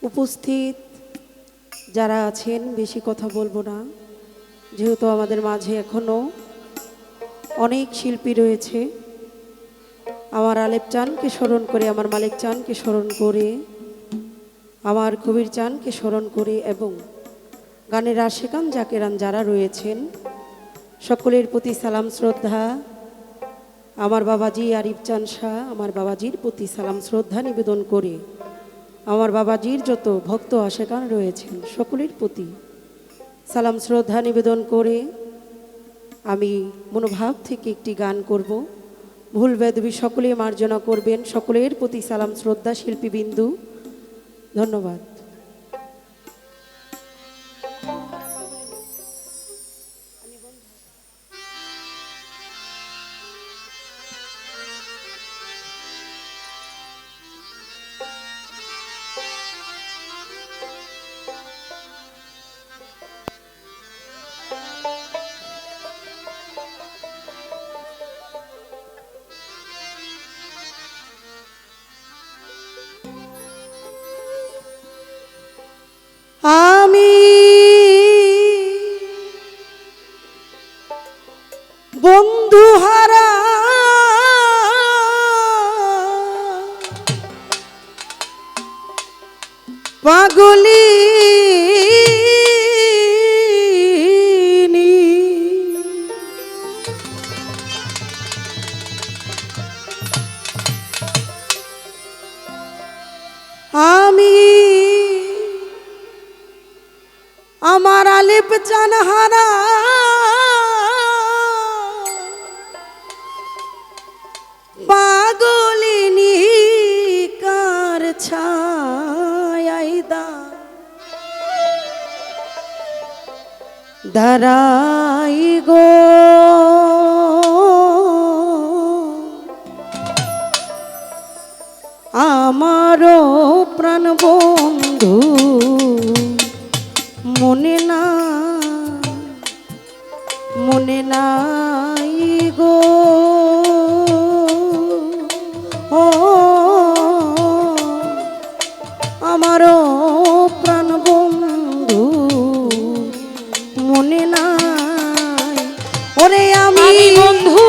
উপস্থিত যারা আছেন, বেশি কথা বলবো না, যেহেতু আমাদের মাঝে এখনো অনেক শিল্পী রয়েছে। আমার আলেপ চানকে স্মরণ করে, আমার মালিক চানকে স্মরণ করে, আমার কবির চানকে স্মরণ করে এবং গানের আশেকান জাকেরান যারা রয়েছেন সকলের প্রতি সালাম শ্রদ্ধা। আমার বাবাজি আরিফ চান শাহ, আমার বাবাজির প্রতি সালাম শ্রদ্ধা নিবেদন করে, আমার বাবাজির যত ভক্ত আশেকান রয়েছেন সকলের প্রতি সালাম শ্রদ্ধা নিবেদন করে আমি মনোভাব থেকে একটি গান করব। ভুল বেদবি সকলে মার্জনা করবেন। সকলের প্রতি সালাম শ্রদ্ধা শিল্পীবিন্দু, ধন্যবাদ। আমি বন্ধু হারা পাগলি, আমি আমার আলিপ চান হারা পাগলিনী কার ছায়াই দাঁড়াই গো, আমারও প্রাণ বন্ধু মনে নাই গো। ও আমারও প্রাণ বন্ধু মনে নাই। ওরে আমি বন্ধু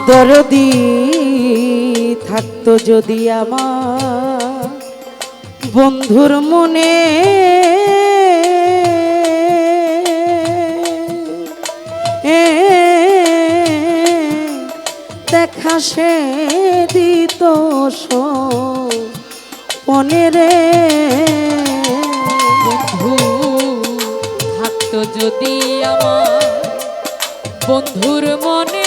দরদি থাকতো যদি আমার বন্ধুর মনে, দেখা সে দিত মনে রে। বন্ধু থাকতো যদি আমার বন্ধুর মনে,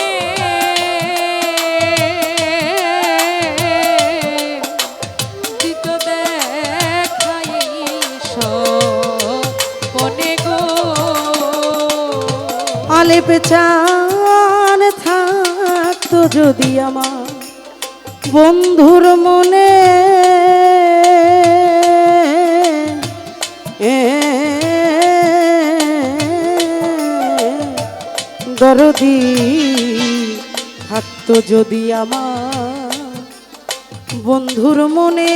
আলেপ চান থাকতো যদি আমার বন্ধুর মনে, দরদি থাকতো যদি আমার বন্ধুর মনে,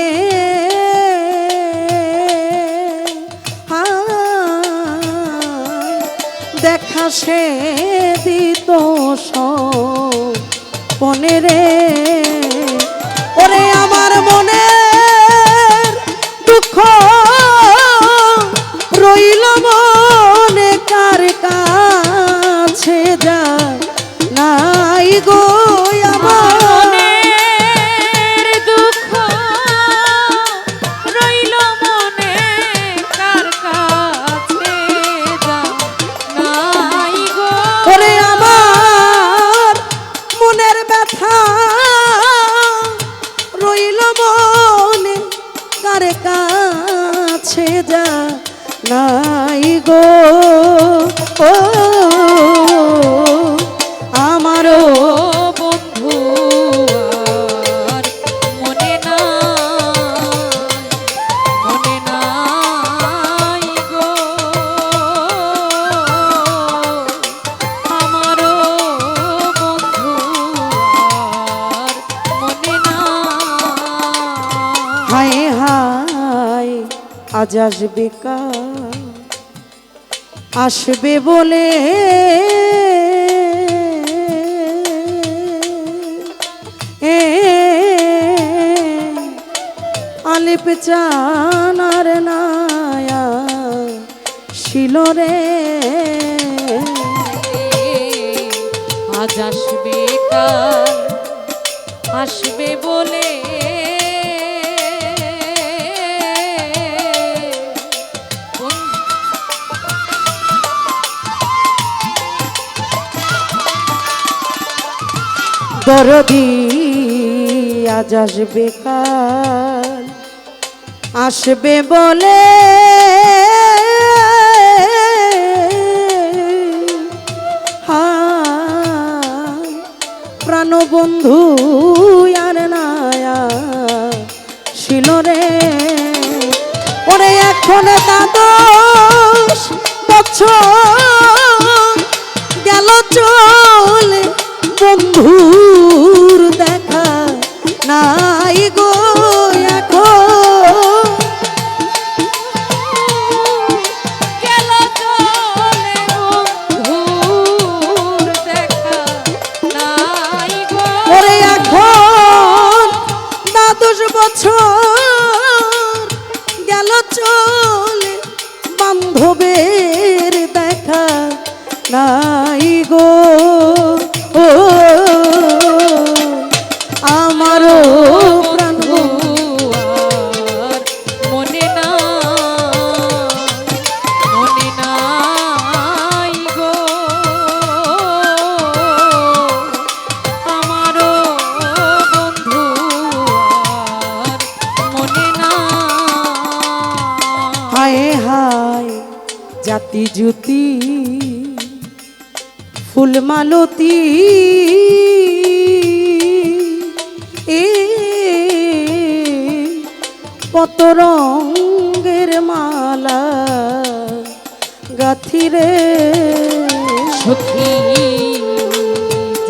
দেখা সে দিত মনে রে। ওরে আমার মনের দুঃখ রইল মনে কার কাছে যায় নাই গো। আমার দুঃখ রইল মনে কার কাছে যায় নাই গো। ওরে আমার মনের ব্যথা ব্যথা রইল মনে কার কাছে যা নাই গো ও আমারও বন্ধু আর মনে নাই গো আমারও বন্ধু আর মনে নাই। হায় হায় আজ আসবে কাল আসবে বলে আলিপ চানার নায়া শিলরে আজ আসবে কাল আসবে বলে দরদি আজ আসবে কাল আসবে বলে প্রাণবন্ধু আর নায়া শিলরে ওরে এখন দ্বাদশ বছর গেল চলে বন্ধুর দেখা নাই গো এখন গেল চলে বন্ধুর দেখা নাই গো ওরে এখন দ্বাদশ বছর গেল চলে বান্ধবের দেখা নাই গো ও আমারও প্রাণ আর মনে নাই গো আমারও বন্ধু আর মনে নাই। হায় হায় জাতি জুতি ফুলমালতী এ কত রঙের মালা গাথিরে সখী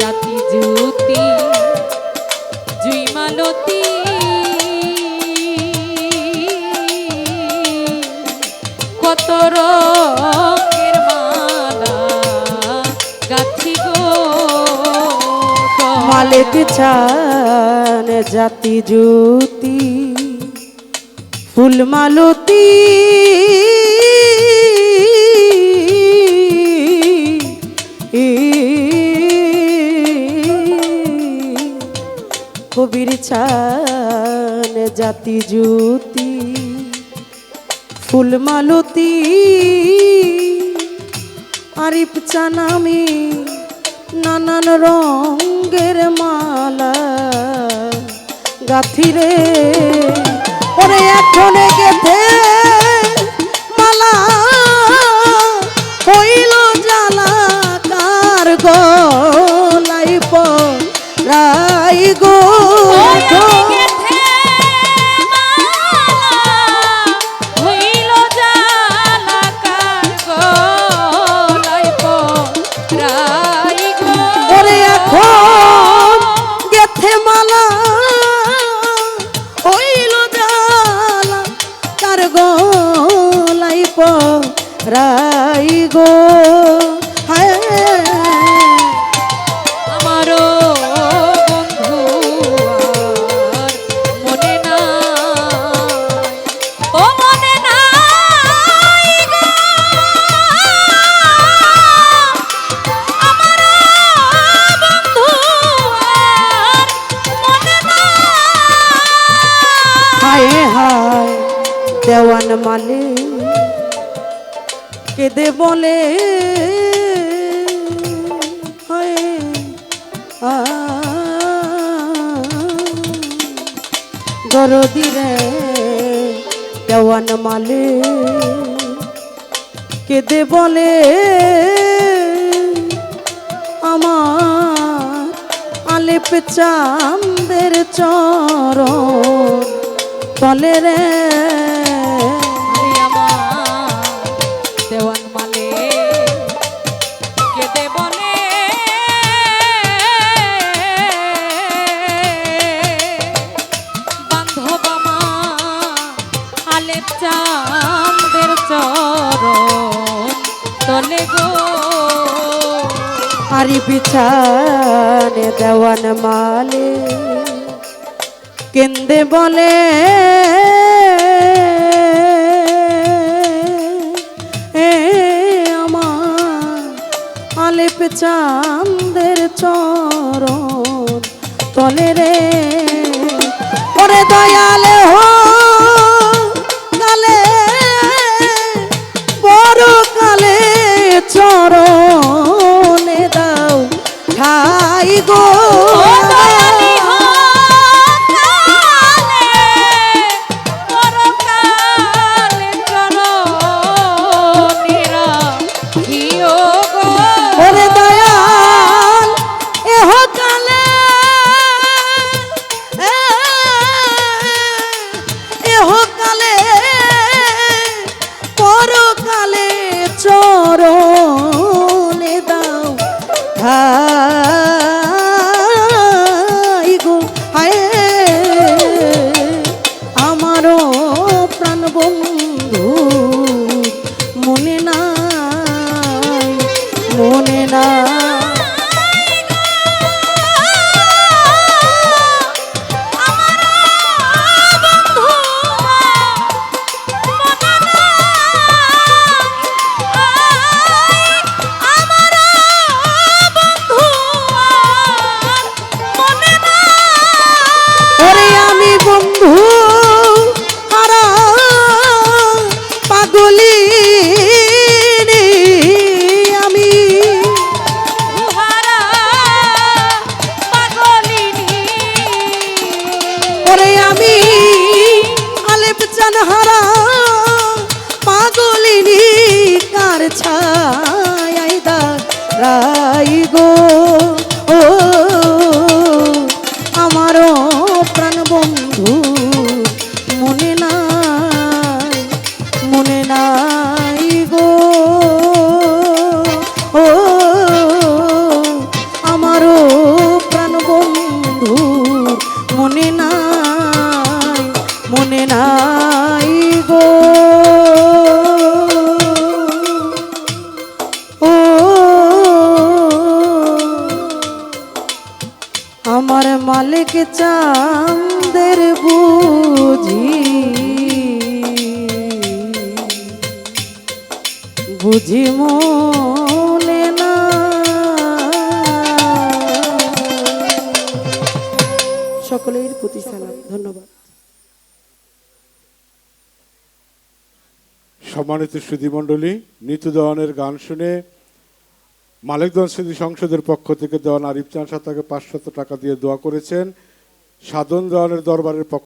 জাতি জ্যোতি জুইমালতী কত রঙের মালা গাথি গো মালিক ছান জাতি জ্যোতি ফুলমালতী কবির ছান জাতি জ্যোতি ফুলমালতী আরিফ চান আমি নানান রঙের মালা গাথিরে ওরে এখন গেথে মালা হইল জ্বালা কার গলাই পরাই গো ওরে এখন গেথে মালা হইল জ্বালা কার গলাই পরাই গো হায় আমারও বন্ধু আর মনে নাই ও মনে নাই গো আমারও বন্ধু আর মনে নাই। হায় হায় দেওয়ান মালে কেঁদে বলে হায় দরদি রে দেওয়ান মালে কেঁদে বলে আমার আলেপ চাঁদের চরণ তলে রে আরে আমার দেওয়ান মালে কেঁদে বলে বান্ধব আমার আলেপ চাঁদের চরণ তলে গো হারি বিছানে দেওয়ান মালে কেন্দে বলে এ আমার আলেপ চাঁদের চরণ তলে রে ওরে দয়ালে হো কালে বড় কালে চরণে দাও ঠাই গো দয়ালি কালে পরকালে চরণেরা হিও গো ওরে দয়াল এহ কালে এহ কালে পরকালে চরণে দাও ঠাই গো হায় আমারও প্রাণ বন্ধু মনে নাই মনে না ওরে আমি বন্ধু হারা পাগলি আমি ওরে আমি আলেপ চান হারা পাগলিনী কার ছায় রাই গো ও আমারও প্রাণ বন্ধু মনে নাই গো ও আমারও প্রাণ বন্ধু মনে নাই গো ও আমার মালিক চাঁদের বুঝি মনে না সকলের প্রতি সালাম ধন্যবাদ সম্মানিত সুধীমণ্ডলী, নিতু দেওয়ানের গান শুনে মালিকগঞ্জ স্মৃতি সংসদের পক্ষ থেকে দেওয়ান আরিফ চাঁদ সাহেব তাকে 500 টাকা দিয়ে দোয়া করেছেন। সাধন দেওয়ানের দরবারের পক্ষ